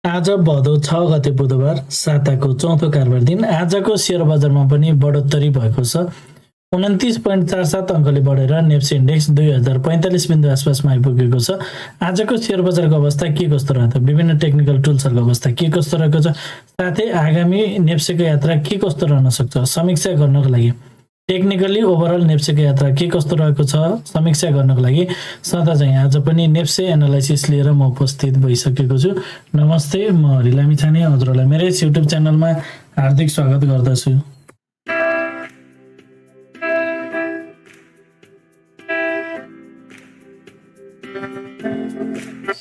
आज भदौ 6 गते बुधबार साताको चौथो कारोबार दिन आजको शेयर बजारमा पनि बढोत्तरी भएको छ। 29.47 अङ्कले बढेर नेप्से इन्डेक्स 2045 बिन्दु आसपासमा आइपुगेको छ। आजको शेयर बजारको अवस्था के कस्तो रहन्छ, विभिन्न टेक्निकल टुल्सहरूको अवस्था के कस्तो रहेको छ, साथै आगामी नेप्सेको यात्रा के कस्तो रहन सक्छ समीक्षा गर्नको लागि, टेक्निकली ओभरअल नेप्सेको यात्रा के कस्तो रहेको छ समीक्षा गर्नको लागि सदा चाहिँ आज पनि नेप्से एनालाइसिस लिएर म उपस्थित भइसकेको छु। नमस्ते, म लामिछाने हजुरहरूलाई मेरो युट्युब च्यानलमा हार्दिक स्वागत गर्दछु।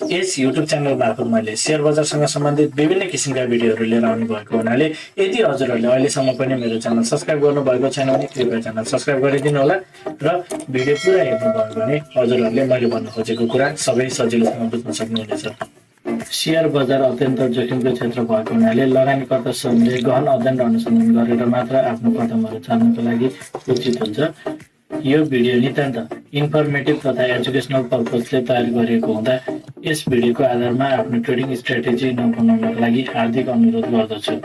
यस युट्युब च्यानल मार्फत मैले शेयर बजारसँग सम्बन्धित विभिन्न किसिमका भिडियोहरू लिएर आउनु भएको हुनाले यदि हजुरहरूले अहिलेसम्म पनि मेरो च्यानल सब्स्क्राइब गर्नुभएको छैन भने कृपया च्यानल सब्स्क्राइब गरिदिनु होला र भिडियो पुरा हेर्नुभयो भने हजुरहरूले मैले भन्न खोजेको कुरा सबै सजिलोसँग बुझ्न सक्नुहुनेछ। शेयर बजार अत्यन्त जोखिमको क्षेत्र भएको हुनाले लगानीकर्ता समूहले गहन अध्ययन र अनुसन्धान गरेर मात्र आफ्नो कदमहरू चाल्नको लागि उचित हुन्छ। यो भिडियो नितान्त इन्फर्मेटिभ तथा एजुकेसनल पर्पजले तयार गरिएको हुँदा यस भिडियोको आधारमा आफ्नो ट्रेडिङ स्ट्र्याटेजी नबनाउनको लागि हार्दिक अनुरोध गर्दछु।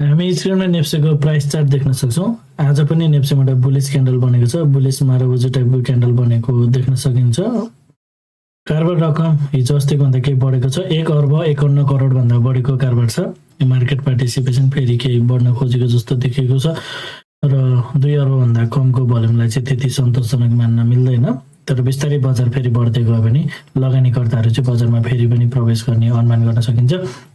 हामी स्क्रिनमा नेप्सेको प्राइस चार्ट देख्न सक्छौँ। आज पनि नेप्सेबाट बुलिस क्यान्डल बनेको छ, बुलिस माराबुजु टाइपको क्यान्डल बनेको देख्न सकिन्छ। कारोबार रकम हिजो अस्तिको भन्दा केही बढेको छ, 1 अर्ब 51 करोड भन्दा बढीको कारोबार छ। मार्केट पार्टिसिपेसन फेरि केही बढ्न खोजेको जस्तो देखिएको छ र 2 अर्ब भन्दा कमको भोल्युमलाई चाहिँ त्यति सन्तोषजनक मान्न मिल्दैन। तर बिस्तारै बजार फेरि बढ्दै गयो भने लगानीकर्ताहरू चाहिँ बजारमा फेरि पनि प्रवेश गर्ने अनुमान गर्न सकिन्छ।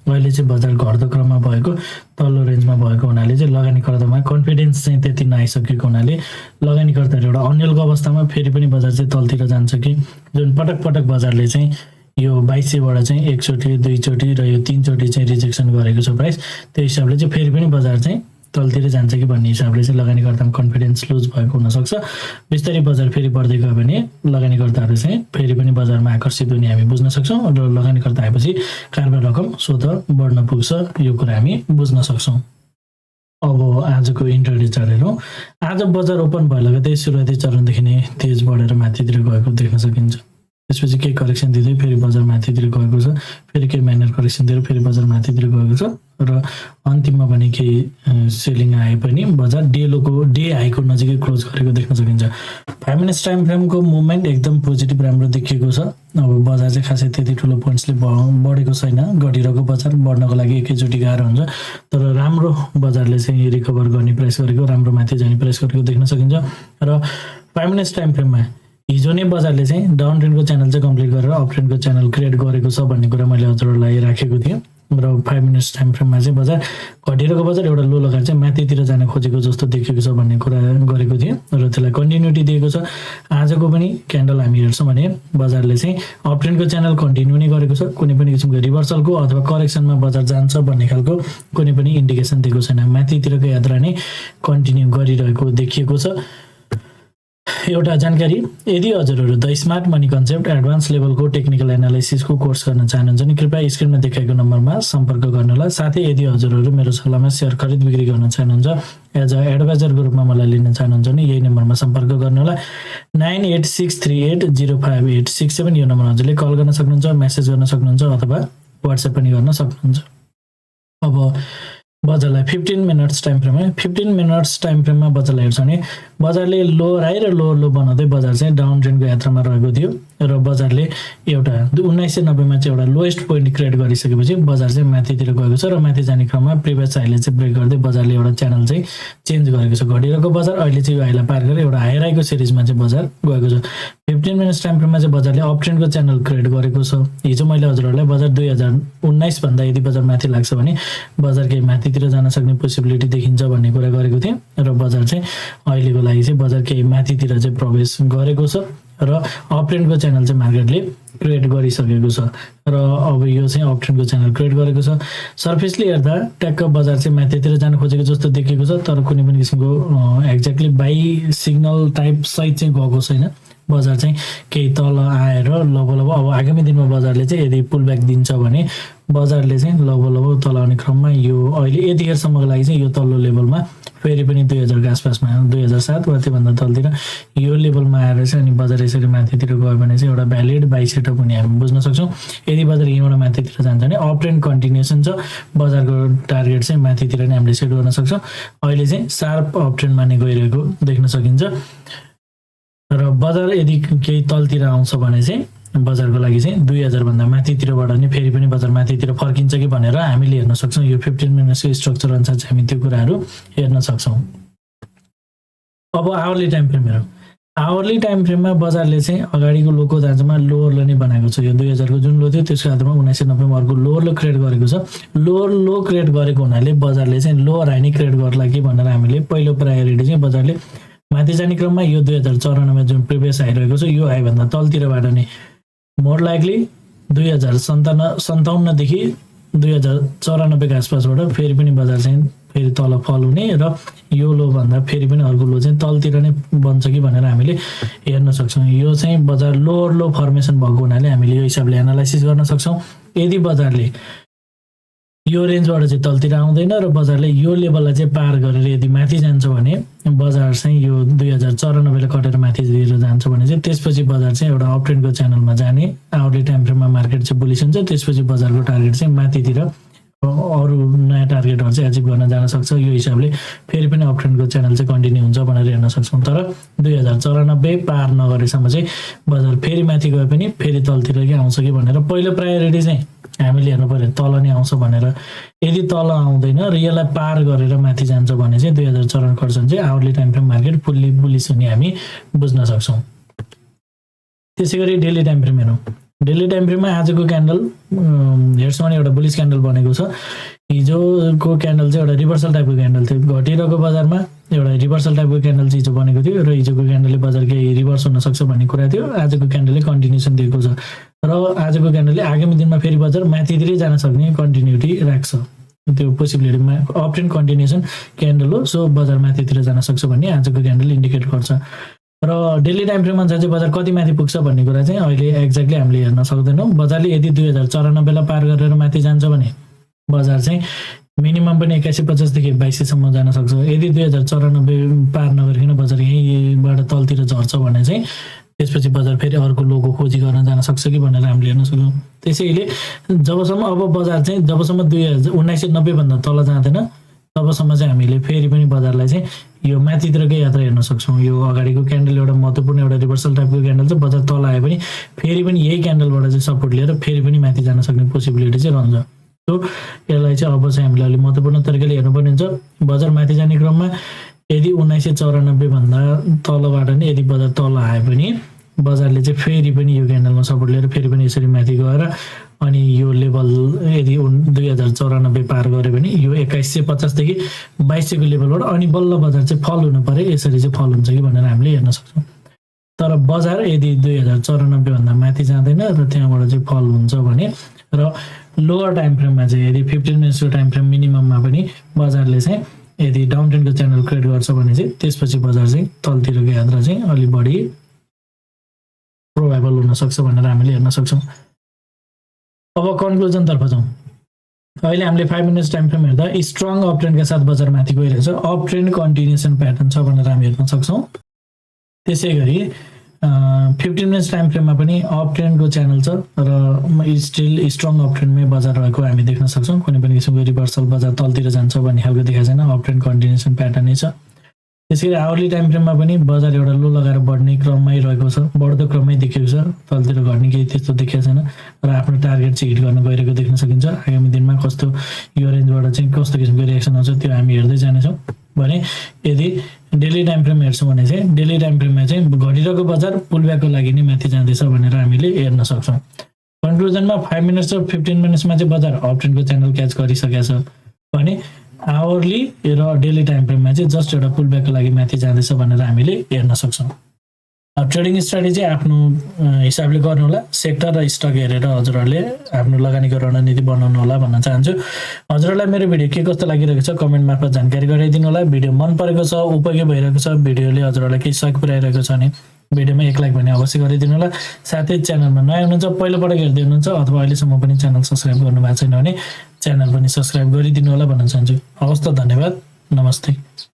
अहिले चाहिँ बजार घट्दो क्रममा भएको, तल्लो रेन्जमा भएको हुनाले चाहिँ लगानीकर्तामा कन्फिडेन्स चाहिँ त्यति नआइसकेको हुनाले लगानीकर्ताहरू एउटा अन्यलको अवस्थामा फेरि पनि बजार चाहिँ तलतिर जान्छ कि जुन पटक पटक बजारले चाहिँ यो 2200बाट चाहिँ एकचोटि, दुईचोटि र यो 3 चोटि चाहिँ रिजेक्सन गरेको छ प्राइस, त्यो हिसाबले चाहिँ फेरि पनि बजार चाहिँ तलतिर जान्छ कि भन्ने हिसाबले चाहिँ लगानीकर्तामा कन्फिडेन्स लुज भएको हुनसक्छ। बिस्तारै बजार फेरि बढ्दै गयो भने लगानीकर्ताहरू चाहिँ फेरि पनि बजारमा आकर्षित हुने हामी बुझ्न सक्छौँ र लगानीकर्ता आएपछि कारोबार रकम स्वतः बढ्न पुग्छ, यो कुरा हामी बुझ्न सक्छौँ। अब आजको इन्ट्राडे चार्ट हेरौँ। आज बजार ओपन भयो लगतै सुरुवाती चरणदेखि नै तेज बढेर माथितिर गएको देख्न सकिन्छ। त्यसपछि केही करेक्सन दिँदै फेरि बजार माथितिर गएको छ, फेरि केही माइनर करेक्सन दिएर फेरि बजार माथितिर गएको छ र अन्तिममा पनि केही सेलिङ आए पनि बजार डे हाईको नजिकै क्लोज गरेको देख्न सकिन्छ। 5 मिनट्स टाइम फ्रेमको मुभमेन्ट एकदम पोजिटिभ राम्रो देखिएको छ। अब बजार चाहिँ खासै त्यति ठुलो पोइन्ट्सले बढेको छैन, घटिरहेको बजार बढ्नको लागि एकैचोटि गाह्रो हुन्छ, तर राम्रो बजारले चाहिँ रिकभर गर्ने प्रयास गरेको, राम्रो माथि जाने प्रयास गरेको देख्न सकिन्छ। र 5 मिनट्स टाइम फ्रेममा हिजो नै बजारले चाहिँ डाउन ट्रेन्डको च्यानल चाहिँ कम्प्लिट गरेर अप ट्रेन्डको च्यानल क्रिएट गरेको छ भन्ने कुरा मैले हजुरहरूलाई राखेको थिएँ र 5 मिनट्स टाइम फ्रेममा चाहिँ बजार घटिरहेको बजार एउटा लो लगाएर चाहिँ माथितिर जान खोजेको जस्तो देखिएको छ भन्ने कुरा गरेको थिएँ र त्यसलाई कन्टिन्युटी दिएको छ। आजको पनि क्यान्डल हामी हेर्छौँ भने बजारले चाहिँ अप ट्रेन्डको च्यानल कन्टिन्यू नै गरेको छ, कुनै पनि किसिमको रिभर्सलको अथवा करेक्सनमा बजार जान्छ भन्ने खालको कुनै पनि इन्डिकेसन दिएको छैन। माथितिरको यात्रा नै कन्टिन्यू गरिरहेको देखिएको छ। एउटा जानकारी, यदि हजुरहरू the smart money concept advance लेभलको टेक्निकल एनालाइसिसको कोर्स गर्न चाहनुहुन्छ भने कृपया स्क्रिनमा देखाएको नम्बरमा सम्पर्क गर्नुहोला। साथै यदि हजुरहरू मेरो सल्लाहमा सेयर खरिद बिक्री गर्न चाहनुहुन्छ, एज अ एडभाइजरको रूपमा मलाई लिन चाहनुहुन्छ भने यही नम्बरमा सम्पर्क गर्नुहोला। 9863805867 यो नम्बर हजुरले कल गर्न सक्नुहुन्छ, मेसेज गर्न सक्नुहुन्छ अथवा वाट्सएप पनि गर्न सक्नुहुन्छ। अब बजारलाई 15 मिनट्स टाइम फ्रेममा बजारलाई हेर्छ भने बजारले लोअर हाई र लोअर लो बनाउँदै बजार चाहिँ डाउन ट्रेन्डको यात्रामा रहेको थियो र बजारले एउटा 1990 मा चाहिँ एउटा लोएस्ट पोइन्ट क्रिएट गरिसकेपछि बजार चाहिँ माथितिर गएको छ र माथि जाने क्रममा प्रिभियस हाईले चाहिँ ब्रेक गर्दै बजारले एउटा च्यानल चाहिँ चेन्ज गरेको छ। घटिरहेको बजार अहिले चाहिँ यो हाईलाई पार गरेर एउटा हायर हाईको सिरिजमा चाहिँ बजार गएको छ। 15 मिनट्स टाइम फ्रेममा चाहिँ बजारले अप ट्रेन्डको च्यानल क्रिएट गरेको छ। हिजो मैले हजुरहरूलाई बजार 2019 भन्दा यदि बजार माथि लाग्छ भने बजार केही माथितिर जान सक्ने पोसिबिलिटी देखिन्छ भन्ने कुरा गरेको थिएँ र बजार चाहिँ अहिलेको लागि चाहिँ बजार केही माथितिर चाहिँ प्रवेश गरेको छ र अप ट्रेन्डको च्यानल चाहिँ मार्केटले क्रिएट गरिसकेको छ र अब यो चाहिँ अप ट्रेन्डको च्यानल क्रिएट गरेको छ। सर्फेसले हेर्दा ट्याक्क बजार चाहिँ माथितिर जान खोजेको जस्तो देखिएको छ, तर कुनै पनि किसिमको एक्ज्याक्टली बाई सिग्नल टाइप सहित चाहिँ गएको छैन। बजार चाहिँ केही तल आएर लगभग अब आगामी दिनमा बजारले चाहिँ यदि पुलब्याक दिन्छ भने बजारले चाहिँ लगभग तल आउने क्रममा यो अहिले यतिखेरसम्मको लागि चाहिँ यो तल्लो लेभलमा फेरि पनि 2000 को आसपासमा 2007 वा त्योभन्दा तलतिर यो लेभलमा आएर चाहिँ अनि बजार यसरी माथितिर गयो भने चाहिँ एउटा भ्यालिड बाइ सेटअप हुने हामी बुझ्न सक्छौँ। यदि बजार यहीँबाट माथितिर जान्छ भने अप ट्रेन्ड कन्टिन्युएसन छ, बजारको टार्गेट चाहिँ माथितिर नै हामीले सेट गर्न सक्छौँ। अहिले चाहिँ सार्प अप ट्रेन्डमा नै गइरहेको देख्न सकिन्छ र बजार यदि केही तलतिर आउँछ भने चाहिँ बजारको लागि चाहिँ 2000 भन्दा माथितिरबाट नि फेरि पनि बजार माथितिर फर्किन्छ कि भनेर हामीले हेर्न सक्छौँ। यो 15 मिनटको स्ट्रक्चर अनुसार चाहिँ हामी त्यो कुराहरू हेर्न सक्छौँ। अब आवरली टाइम फ्रेमहरु, आवरली टाइम फ्रेममा बजारले चाहिँ अगाडिको लोको जाँचमा लोअरले नै बनाएको छ। यो 2000 को जुन लो थियो त्यसको आधारमा 1990 मा अर्को लोअर लो क्रिएट गरेको छ। लोअर लो क्रिएट गरेको हुनाले बजारले चाहिँ लोअर हाई नै क्रिएट गर्ला कि भनेर हामीले पहिलो प्रायोरिटी चाहिँ बजारले माथि जाने क्रममा यो 2094 जुन प्रिभियस आइरहेको छ यो हाई भन्दा तलतिरबाट नै मोर लाइकली 2057 देखि 2094 को आसपासबाट फेरि पनि बजार चाहिँ फेरि तल फल हुने र यो लो भन्दा फेरि पनि अर्को लो चाहिँ तलतिर नै बन्छ कि भनेर हामीले हेर्न सक्छौँ। यो चाहिँ बजार लोअर लो फर्मेसन भएको हुनाले हामीले यो हिसाबले एनालाइसिस गर्न सक्छौँ। यदि बजारले यो रेन्जबाट चाहिँ तलतिर आउँदैन र बजारले यो लेभललाई चाहिँ पार गरेर यदि माथि जान्छ भने बजार चाहिँ यो 2094 ले कटेर माथि दिएर जान्छ भने चाहिँ त्यसपछि बजार चाहिँ एउटा अप ट्रेन्डको च्यानलमा जाने आवरली टाइम फ्रेममा मार्केट चाहिँ बुलिस हुन्छ। त्यसपछि बजारको टार्गेट चाहिँ माथितिर अरू नयाँ टार्गेटहरू चाहिँ एचिभ गर्न जान सक्छ। यो हिसाबले फेरि पनि अप ट्रेन्डको च्यानल चाहिँ कन्टिन्यू हुन्छ भनेर हेर्न सक्छौँ। तर 2094 पार नगरेसम्म चाहिँ बजार फेरि माथि गए पनि फेरि तलतिर के आउँछ कि भनेर पहिलो प्रायोरिटी चाहिँ हामीले हेर्नु पर्यो तल नै आउँछ भनेर। यदि तल आउँदैन र यसलाई पार गरेर माथि जान्छ भने चाहिँ 2054 खर्चन चाहिँ hourly time frame market fully bullish हुने हामी बुझ्न सक्छौँ। त्यसैगरी डेली टाइम फ्रेम हेरौँ। डेली टाइम फ्रेममा आजको क्यान्डल हेर्छौँ एउटा बुलिस क्यान्डल बनेको छ। हिजोको क्यान्डल चाहिँ एउटा रिभर्सल टाइपको क्यान्डल थियो, घटिरहेको बजारमा एउटा रिभर्सल टाइपको क्यान्डल चाहिँ हिजो बनेको थियो र हिजोको क्यान्डलले बजार केही रिभर्स हुन सक्छ भन्ने कुरा थियो। आजको क्यान्डलले कन्टिन्युसन दिएको छ र आजको क्यान्डलले आगामी दिनमा फेरि बजार माथितिरै जान सक्ने कन्टिन्युटी राख्छ। त्यो पोसिबिलिटीमा अप ट्रेन्ड कन्टिन्युसन क्यान्डल हो, सो बजार माथितिर जान सक्छ भन्ने आजको क्यान्डल इन्डिकेट गर्छ। र डेली टाइम फ्रेम अनुसार चाहिँ बजार कति माथि पुग्छ भन्ने कुरा चाहिँ अहिले एक्ज्याक्टली हामीले हेर्न सक्दैनौँ। बजारले यदि 2094 लाई पार गरेर माथि जान्छ भने बजार चाहिँ मिनिमम पनि 8150 देखि 2200 सम्म जान सक्छ। यदि 2094 पार नगरिकन बजार यहीँबाट तलतिर झर्छ भने चाहिँ त्यसपछि बजार फेरि अर्को लोको खोजी गर्न जान सक्छ कि भनेर हामीले हेर्न सक्छौँ। त्यसैले जबसम्म अब बजार चाहिँ जबसम्म 1990 भन्दा तल जाँदैन तबसम्म चाहिँ हामीले फेरि पनि बजारलाई चाहिँ यो माथितिरकै यात्रा हेर्न सक्छौँ। यो अगाडिको क्यान्डल एउटा महत्त्वपूर्ण एउटा रिभर्सल टाइपको क्यान्डल चाहिँ बजार तल आए पनि फेरि पनि यही क्यान्डलबाट चाहिँ सपोर्ट लिएर फेरि पनि माथि जान सक्ने पोसिबिलिटी चाहिँ रहन्छ। सो यसलाई चाहिँ अब चाहिँ हामीले अलिक महत्त्वपूर्ण तरिकाले हेर्नुपर्ने हुन्छ। बजार माथि जाने क्रममा यदि 1994 भन्दा तलबाट नै यदि बजार तल आए पनि बजारले चाहिँ फेरि पनि यो क्यान्डलमा सपोर्ट लिएर फेरि पनि यसरी माथि गएर अनि यो लेभल यदि 2094 पार गऱ्यो भने यो 2150 देखि 2200 को लेभलबाट अनि बल्ल बजार चाहिँ फल हुनु पर्यो। यसरी चाहिँ फल हुन्छ कि भनेर हामीले हेर्न सक्छौँ। तर बजार यदि 2094 भन्दा माथि जाँदैन र त्यहाँबाट चाहिँ फल हुन्छ भने र लोअर टाइम फ्रेममा चाहिँ यदि 15 मिनट्सको टाइम फ्रेम मिनिमममा पनि बजारले चाहिँ यदि डाउन ट्रेन्डको च्यानल क्रिएट गर्छ भने चाहिँ त्यसपछि बजार चाहिँ तलतिरको यात्रा चाहिँ अलि बढी प्रोबेबल हुन सक्छ भनेर हामीले हेर्न सक्छौँ। अब कन्क्लुजन तर्फ जाउँ। अहिले हामीले 5 मिनट्स टाइम फ्रेम हेर्दा स्ट्रङ अप ट्रेन्डका साथ बजार माथि गइरहेछ। अप ट्रेन्ड कन्टिन्युसन प्याटर्न छ भनेर हामी हेर्न सक्छौँ। त्यसैगरी 15 मिनट्स टाइम फ्रेममा पनि अप ट्रेन्डको च्यानल छ र स्टिल स्ट्रङ अप ट्रेन्डमै बजार रहेको हामी देख्न सक्छौँ। कुनै पनि किसिमको रिभर्सल बजार तलतिर जान्छ भन्ने खालको देखाएको छैन, अप ट्रेन्ड कन्टिन्युसन प्याटर्न नै छ। त्यसैगरी आवरली टाइम फ्रेममा पनि बजार एउटा लो लगाएर बढ्ने क्रममै रहेको छ, बढ्दो क्रममै देखिएको छ, तलतिर घट्ने केही त्यस्तो देखिएको छैन र आफ्नो टार्गेट चाहिँ हिट गर्न गइरहेको देख्न सकिन्छ। आगामी दिनमा कस्तो यो रेन्जबाट चाहिँ कस्तो किसिमको रिएक्सन आउँछ त्यो हामी हेर्दै जानेछौँ। भने यदि डेली टाइम फ्रेम हेर्छौँ भने चाहिँ डेली टाइम फ्रेममा चाहिँ घटिरहेको बजार पुलब्याकको लागि नै माथि जाँदैछ भनेर हामीले हेर्न सक्छौँ। कन्क्लुजनमा 5 मिनट्स र 15 मिनट्समा चाहिँ बजार अप ट्रेन्डको च्यानल क्याच गरिसकेको छ भने आवरली र डेली टाइम फ्रेममा चाहिँ जस्ट एउटा पुलब्याकको लागि माथि जाँदैछ भनेर हामीले हेर्न सक्छौँ। ट्रेडिङ स्ट्राटेजी आफ्नो हिसाबले गर्नु होला। सेक्टर र स्टक हेरेर हजुरहरूले आफ्नो लगानीको रणनीति बनाउनु होला भन्न चाहन्छु। हजुरहरूलाई मेरो भिडियो के कस्तो लागिरहेको छ कमेन्ट मार्फत जानकारी गराइदिनु होला। भिडियो मन परेको छ, उपयोगी भइरहेको छ, भिडियोले हजुरहरूलाई केही सहयोग पुर्याइरहेको छ भने भिडियोमा एक लाइक भने अवश्य गरिदिनु होला। साथै च्यानलमा नयाँ हुनुहुन्छ, पहिलोपटक हेर्दै हुनुहुन्छ अथवा अहिलेसम्म पनि च्यानल सब्सक्राइब गर्नुभएको छैन भने च्यानल पनि सब्सक्राइब गरिदिनु होला भन्न चाहन्छु। हवस् त, धन्यवाद, नमस्ते।